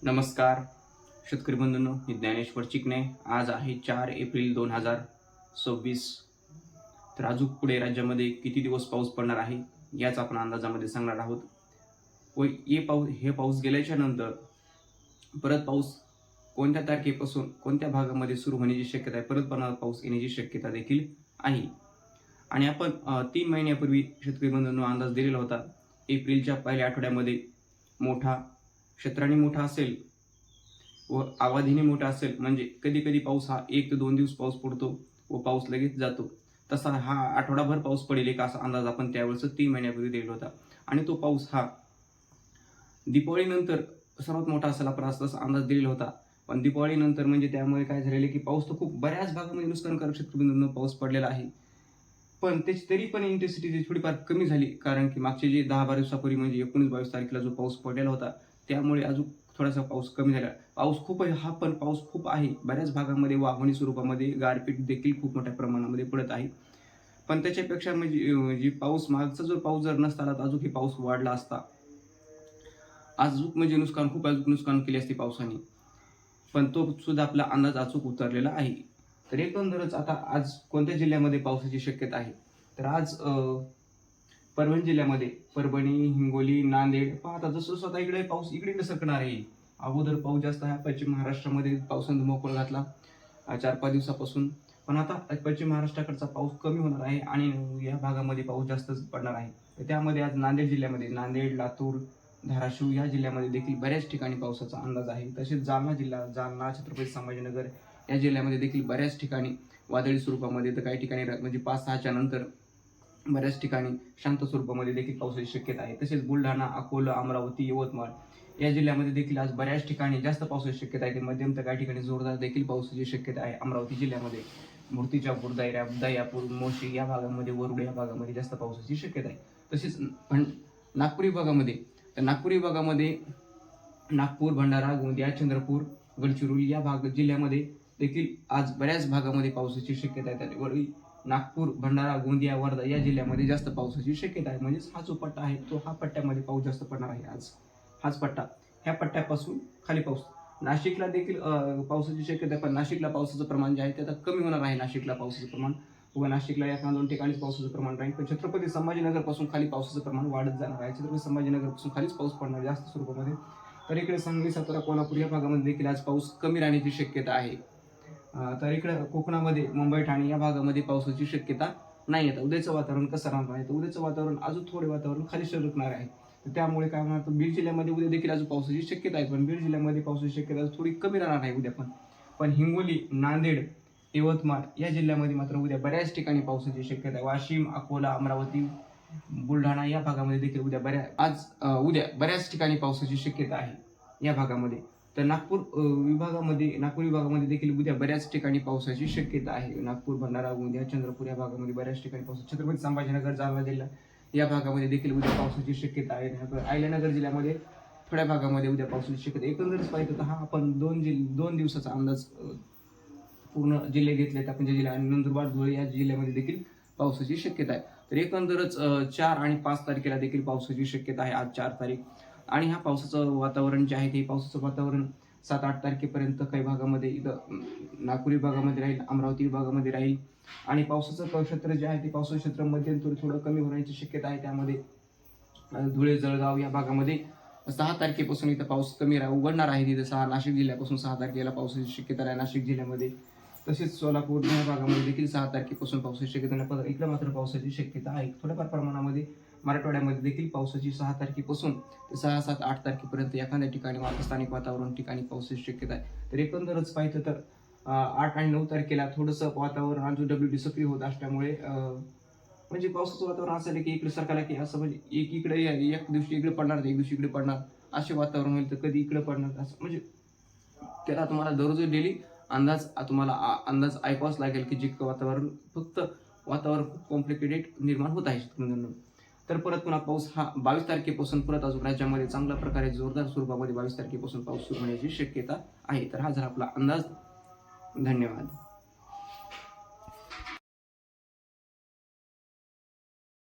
नमस्कार शेतकरी बंधूंनो, मी ज्ञानेश्वर चिकणे. आज आहे 4 एप्रिल 2026. तर अजून पुढे राज्यामध्ये किती दिवस पाऊस पडणार आहे याच आपण अंदाजामध्ये सांगणार आहोत. व हे पाऊस गेल्याच्या नंतर परत पाऊस कोणत्या तारखेपासून कोणत्या भागामध्ये सुरू होण्याची शक्यता आहे, परत पाऊस येण्याची शक्यता देखील आहे. आणि आपण 3 महिन्यापूर्वी शेतकरी बंधूंनो अंदाज दिलेला होता. एप्रिलच्या पहिल्या आठवड्यामध्ये क्षेत्राने मोठा असेल व अवधीने मोठा असेल, म्हणजे कधी कधी पाऊस हा 1 ते 2 दिवस पाऊस पडतो व पाऊस लगेच जातो. तसा हा आठवडाभर पाऊस पडेल एक असा अंदाज आपण त्यावेळेस 3 महिन्यापूर्वी दिला होता. आणि तो पाऊस हा दिवाळीनंतर सर्वात मोठा असेल आपण असा अंदाज दिलेला होता. पण दिवाळीनंतर म्हणजे त्यामुळे काय झालेलं की पाऊस तर खूप बऱ्याच भागामध्ये नुकसानकारक शेतकऱ्यांना पाऊस पडलेला आहे. पण त्याची तरी पण इंटेन्सिटी थोडीफार कमी झाली, कारण की मागचे जे 10-12 दिवसापूर्वी म्हणजे 19-22 तारखेला जो पाऊस पडलेला होता त्यामुळे अजून थोडासा पाऊस कमी झाला. पाऊस खूप आहे हा, पण पाऊस खूप आहे. बऱ्याच भागामध्ये वाहणी स्वरूपामध्ये गारपीट देखील खूप मोठ्या प्रमाणामध्ये पडत आहे. पण त्याच्यापेक्षा म्हणजे जी मागचा जो पाऊस जर नसता आला तर अजून हे पाऊस वाढला असता. अचूक म्हणजे अचूक नुकसान केले असते पावसाने. पण तो सुद्धा आपला अंदाज अचूक उतरलेला आहे. तर एकंदरच आता आज कोणत्या जिल्ह्यामध्ये पावसाची शक्यता आहे, तर आज परभणी जिल्ह्यामध्ये हिंगोली, नांदेड पाहता जसं स्वतः इकडे पाऊस इकडे सरकणार आहे. अगोदर पाऊस जास्त आहे पश्चिम महाराष्ट्रामध्ये, पावसाने धुमाकूळ घातला 4-5 दिवसापासून. पण आता पश्चिम महाराष्ट्राकडचा पाऊस कमी होणार आहे आणि या भागामध्ये पाऊस जास्त पडणार आहे. तर त्यामध्ये आज नांदेड जिल्ह्यामध्ये लातूर, धाराशिव या जिल्ह्यामध्ये देखील बऱ्याच ठिकाणी पावसाचा अंदाज आहे. तसेच जालना, छत्रपती संभाजीनगर या जिल्ह्यामध्ये देखील बऱ्याच ठिकाणी वादळी स्वरूपामध्ये, तर काही ठिकाणी म्हणजे 5-6च्या नंतर बऱ्याच ठिकाणी शांत स्वरूपामध्ये देखील पावसाची शक्यता आहे. तसेच बुलढाणा, अकोला, अमरावती, यवतमाळ या जिल्ह्यामध्ये देखील आज बऱ्याच ठिकाणी जास्त पावसाची शक्यता आहे. मध्यम तर काही ठिकाणी जोरदार देखील पावसाची शक्यता आहे. अमरावती जिल्ह्यामध्ये मूर्तिजापूर, दयापूर, मोशी या भागामध्ये, वरुड या भागामध्ये जास्त पावसाची शक्यता आहे. तसेच नागपूर विभागामध्ये नागपूर, भंडारा, गोंदिया, चंद्रपूर, गडचिरोली या जिल्ह्यामध्ये देखील आज बऱ्याच भागामध्ये पावसाची शक्यता आहे. त्यामुळे नागपूर, भंडारा, गोंदिया, वर्धा या जिल्ह्यामध्ये जास्त पावसाची शक्यता आहे. म्हणजेच हा जो पट्टा आहे तो हा पट्ट्यामध्ये पाऊस जास्त पडणार आहे आज. हाच पट्टा, ह्या पट्ट्यापासून खाली पाऊस. नाशिकला देखील पावसाची शक्यता आहे, पण नाशिकला पावसाचं प्रमाण जे आहे ते आता कमी होणार आहे. नाशिकला पावसाचं प्रमाण व नाशिकला 1-2 ठिकाणीच पावसाचं प्रमाण राहील. पण छत्रपती संभाजीनगर पासून खाली पावसाचं प्रमाण वाढत जाणार आहे. छत्रपती संभाजीनगर पासून खालीच पाऊस पडणार जास्त स्वरूपामध्ये. तर इकडे सांगली, सातारा, कोल्हापूर या भागामध्ये देखील आज पाऊस कमी राहण्याची शक्यता आहे. तर इकडे कोकणामध्ये मुंबई, ठाणे या भागामध्ये पावसाची शक्यता नाही. आता उद्याचं वातावरण कसं राहणार आहे, तर उद्याचं वातावरण अजून थोडे वातावरण खाली सरकणार आहे. तर त्यामुळे काय होणार, तर बीड जिल्ह्यामध्ये उद्या देखील अजून पावसाची शक्यता आहे. पण बीड जिल्ह्यामध्ये पावसाची शक्यता थोडी कमी राहणार आहे उद्या. पण हिंगोली, नांदेड, यवतमाळ या जिल्ह्यामध्ये मात्र उद्या बऱ्याच ठिकाणी पावसाची शक्यता आहे. वाशिम, अकोला, अमरावती, बुलढाणा या भागामध्ये देखील उद्या बऱ्याच ठिकाणी पावसाची शक्यता आहे या भागामध्ये. तर नागपूर विभागामध्ये देखील उद्या बऱ्याच ठिकाणी पावसाची शक्यता आहे. नागपूर, भंडारा, गोंदिया, चंद्रपूर या भागामध्ये बऱ्याच ठिकाणी पाऊस. छत्रपती संभाजीनगर, जालना जिल्हा या भागामध्ये देखील उद्या पावसाची शक्यता आहे. अहिल्यानगर जिल्ह्यामध्ये थोड्या भागामध्ये उद्या पावसाची शक्यता. एकंदरीत पाहिजे तर हा आपण 2 दिवसाचा अंदाज पूर्ण जिल्हे घेतले तर आपण जिल्हा आणि नंदुरबार, धुळे या जिल्ह्यामध्ये देखील पावसाची शक्यता आहे. तर एकंदरच 4 आणि 5 तारखेला देखील पावसाची शक्यता आहे. आज 4 तारीख. आणि हा पावसाचं वातावरण जे आहे ते पावसाचं वातावरण 7-8 तारखेपर्यंत काही भागामध्ये इथं नागपूर विभागामध्ये राहील, अमरावती विभागामध्ये राहील. आणि पावसाचं क्षेत्र जे आहे ते पावसाचं क्षेत्र मध्यंतरी थोडं कमी होण्याची शक्यता आहे. त्यामध्ये धुळे, जळगाव या भागामध्ये 6 तारखेपासून इथं पाऊस कमी उघडणार आहे. तिथं नाशिक जिल्ह्यापासून 6 तारखेला पावसाची शक्यता आहे नाशिक जिल्ह्यामध्ये. तसेच सोलापूर या भागामध्ये देखील 6 तारखेपासून पावसाची शक्यता नाही. इकडे मात्र पावसाची शक्यता आहे थोड्याफार प्रमाणामध्ये. मराठवाड्यामध्ये देखील पावसाची 6 तारखेपासून ते 6-7-8 तारखेपर्यंत एखाद्या ठिकाणी स्थानिक वातावरण ठिकाणी पावसाची शक्यता आहे. तर एकंदरच पाहिजे तर 8 आणि 9 तारखेला थोडंसं वातावरण अजून WD सक्रिय होत असल्यामुळे म्हणजे पावसाचं वातावरण असं की इकडे सरकारला की असं म्हणजे एक दिवशी इकडे पडणार, एक दिवशी इकडे पडणार असे वातावरण होईल. तर कधी इकडे पडणार असं म्हणजे त्याला तुम्हाला दररोज डेली अंदाज ऐकावाच लागेल की जितकं वातावरण खूप कॉम्प्लिकेटेड निर्माण होत आहे शेतकऱ्यांना. तर परत पुन्हा पाऊस हा 22 तारखेपासून परत अजून राज्यामध्ये चांगल्या प्रकारे जोरदार स्वरूपामध्ये 22 तारखेपासून पाऊस सुरू होण्याची शक्यता आहे. तर हा झाला आपला अंदाज. धन्यवाद.